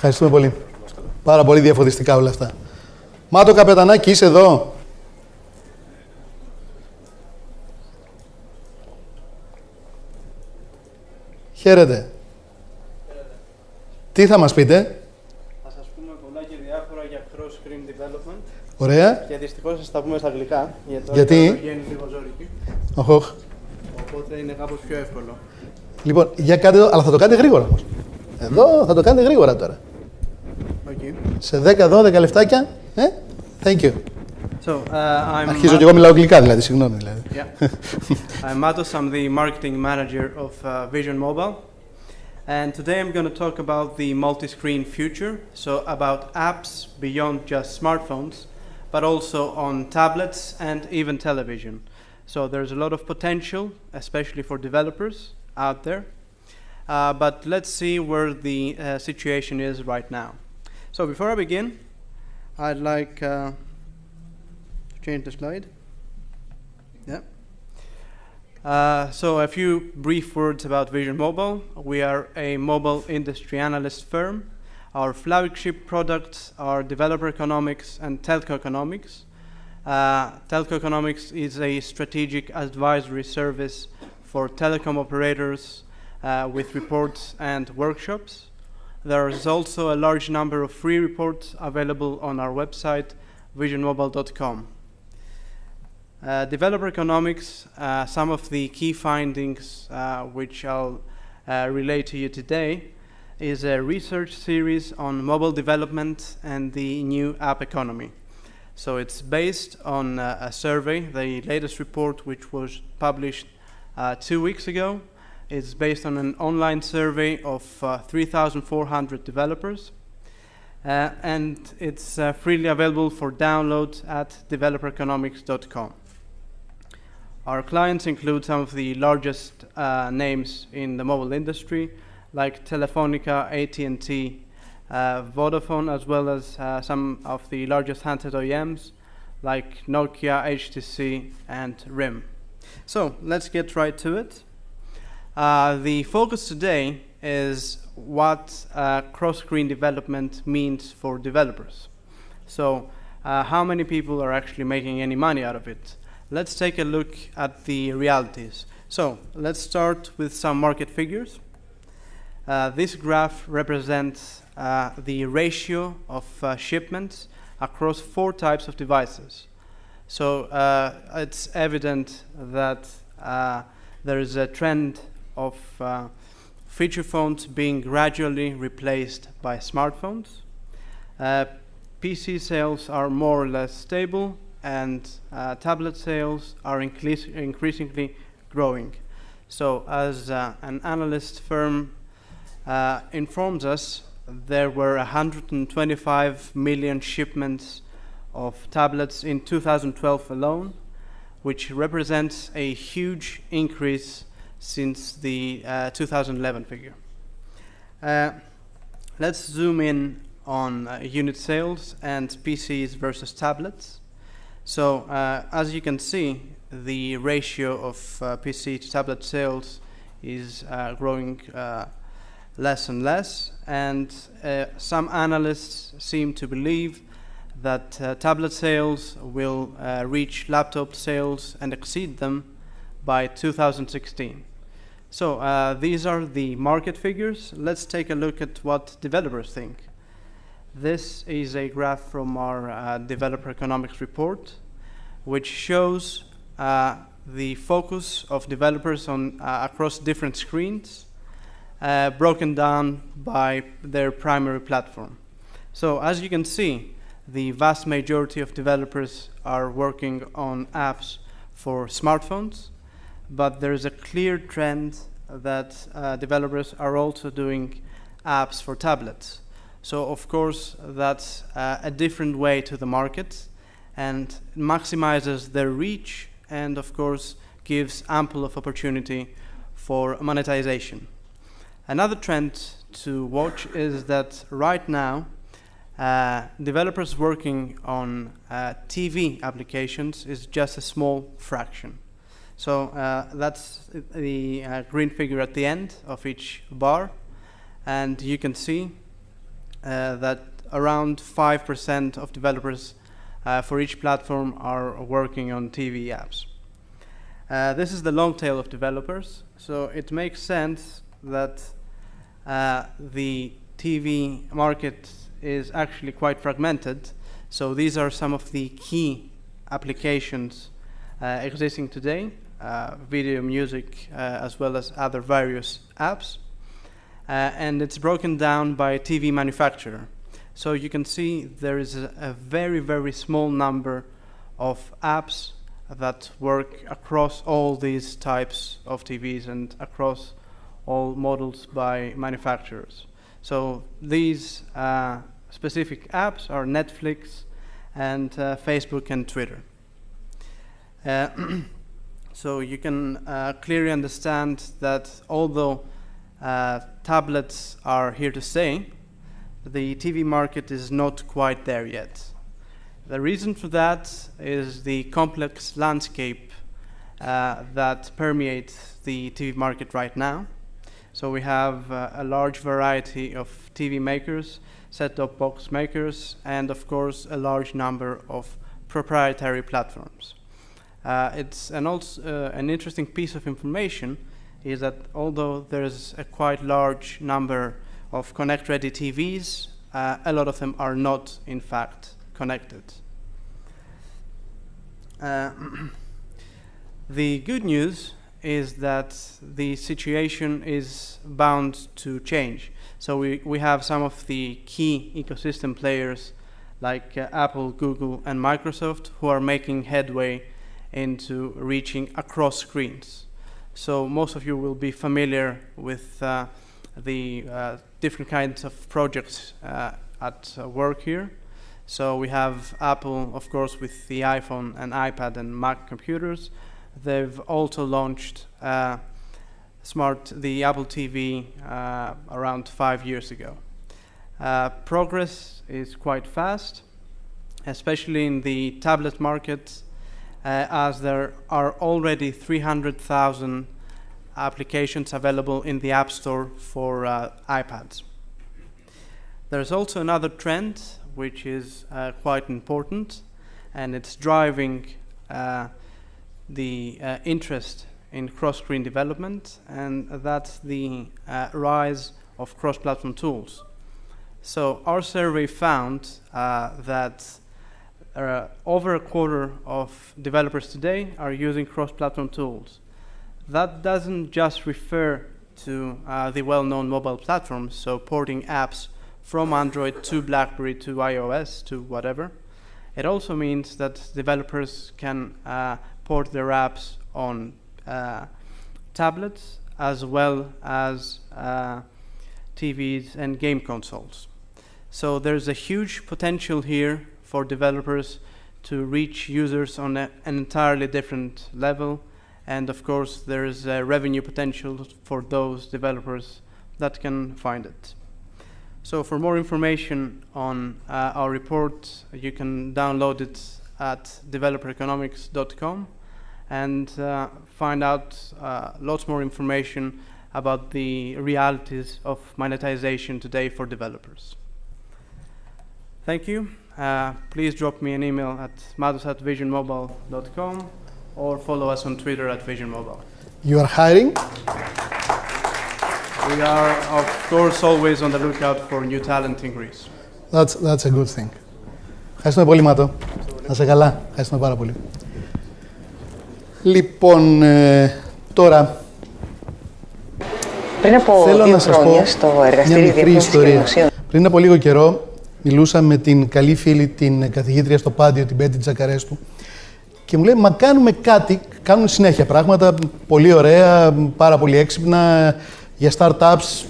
Ευχαριστούμε πολύ. Πάρα πολύ διαφωτιστικά όλα αυτά. Μάτο Καπετανάκη, είσαι εδώ. Χαίρετε. Τι θα μας πείτε? Θα σας πούμε πολλά και διάφορα για cross-screen development. Ωραία. Και δυστυχώς θα τα πούμε στα αγγλικά. Γιατί? Η είναι λίγο ζώρικη. Οχ. Οπότε είναι κάπως πιο εύκολο. Λοιπόν, για κάντε το, αλλά θα το κάνετε γρήγορα όμως. Εδώ θα το κάνετε γρήγορα τώρα. Okay. Σε 10-12 λεφτάκια. Thank you. So, Αρχίζω και εγώ μιλάω αγγλικά, δηλαδή, συγγνώμη. Δηλαδή. Yeah. I'm Matos, I'm the marketing manager of VisionMobile. And today I'm going to talk about the multi-screen future, so about apps beyond just smartphones, but also on tablets and even television. So there's a lot of potential, especially for developers out there. But let's see where the situation is right now. So before I begin, I'd like to change the slide. Yeah. So a few brief words about VisionMobile. We are a mobile industry analyst firm. Our flagship products are developer economics and telco economics. Telco economics is a strategic advisory service for telecom operators with reports and workshops. There is also a large number of free reports available on our website, visionmobile.com. Developer economics, some of the key findings which I'll relay to you today is a research series on mobile development and the new app economy. So it's based on a survey. The latest report, which was published 2 weeks ago, is based on an online survey of 3,400 developers. And it's freely available for download at developereconomics.com. Our clients include some of the largest names in the mobile industry, like Telefonica, AT&T, Vodafone, as well as some of the largest handset OEMs, like Nokia, HTC, and RIM. So let's get right to it. The focus today is what cross-screen development means for developers. So how many people are actually making any money out of it? Let's take a look at the realities. So let's start with some market figures. This graph represents the ratio of shipments across 4 types of devices. So it's evident that there is a trend of feature phones being gradually replaced by smartphones. PC sales are more or less stable, and tablet sales are increasingly growing. So as an analyst firm informs us, there were 125 million shipments of tablets in 2012 alone, which represents a huge increase since the 2011 figure. Let's zoom in on unit sales and PCs versus tablets. So as you can see, the ratio of PC to tablet sales is growing less and less, and some analysts seem to believe that tablet sales will reach laptop sales and exceed them by 2016. So these are the market figures. Let's take a look at what developers think. This is a graph from our developer economics report, which shows the focus of developers on across different screens, broken down by their primary platform. So as you can see, the vast majority of developers are working on apps for smartphones, but there is a clear trend that developers are also doing apps for tablets. So of course, that's a different way to the market and maximizes their reach, and of course gives ample of opportunity for monetization. Another trend to watch is that right now developers working on TV applications is just a small fraction. So that's the green figure at the end of each bar, and you can see that around 5% of developers for each platform are working on TV apps. This is the long tail of developers, so it makes sense that the TV market is actually quite fragmented. So these are some of the key applications existing today, video, music, as well as other various apps. And it's broken down by TV manufacturer. So you can see there is a very, very small number of apps that work across all these types of TVs and across all models by manufacturers. So these specific apps are Netflix and Facebook and Twitter. So you can clearly understand that although tablets are here to stay, the TV market is not quite there yet. The reason for that is the complex landscape that permeates the TV market right now. So we have a large variety of TV makers, set-top box makers, and of course a large number of proprietary platforms. It's an interesting piece of information is that although there's a quite large number of connect-ready TVs, a lot of them are not in fact connected. The good news is that the situation is bound to change. So we have some of the key ecosystem players like Apple, Google, and Microsoft who are making headway into reaching across screens. So most of you will be familiar with the different kinds of projects at work here. So we have Apple, of course, with the iPhone and iPad and Mac computers. They've also launched the Apple TV around 5 years ago. Progress is quite fast, especially in the tablet market, as there are already 300,000 applications available in the App Store for iPads. There's also another trend which is quite important, and it's driving the interest in cross-screen development, and that's the rise of cross-platform tools. So our survey found that over a quarter of developers today are using cross-platform tools. That doesn't just refer to the well-known mobile platforms, so porting apps from Android to BlackBerry to iOS to whatever. It also means that developers can port their apps on tablets as well as TVs and game consoles. So there's a huge potential here for developers to reach users on an entirely different level, and of course there's a revenue potential for those developers that can find it. So for more information on our report, you can download it at developereconomics.com and find out lots more information about the realities of monetization today for developers. Thank you. Please drop me an email at matos@visionmobile.com or follow us on Twitter at VisionMobile. You are hiring? We are, of course, always on the lookout for new talent in Greece. That's a good thing. Ευχαριστούμε πολύ, Μάτο. Να είσαι καλά. Ευχαριστούμε πάρα πολύ. Λοιπόν, τώρα... Πριν από 2 χρόνια, στο εργαστήριο διεύθυνσης δημοσίων. Πριν από λίγο καιρό, μιλούσα με την καλή φίλη, την καθηγήτρια στο Πάντιο, την Πέτη Τζακαρέστου, και μου λέει, μα κάνουμε κάτι, κάνουν συνέχεια πράγματα πολύ ωραία, πάρα πολύ έξυπνα, για startups,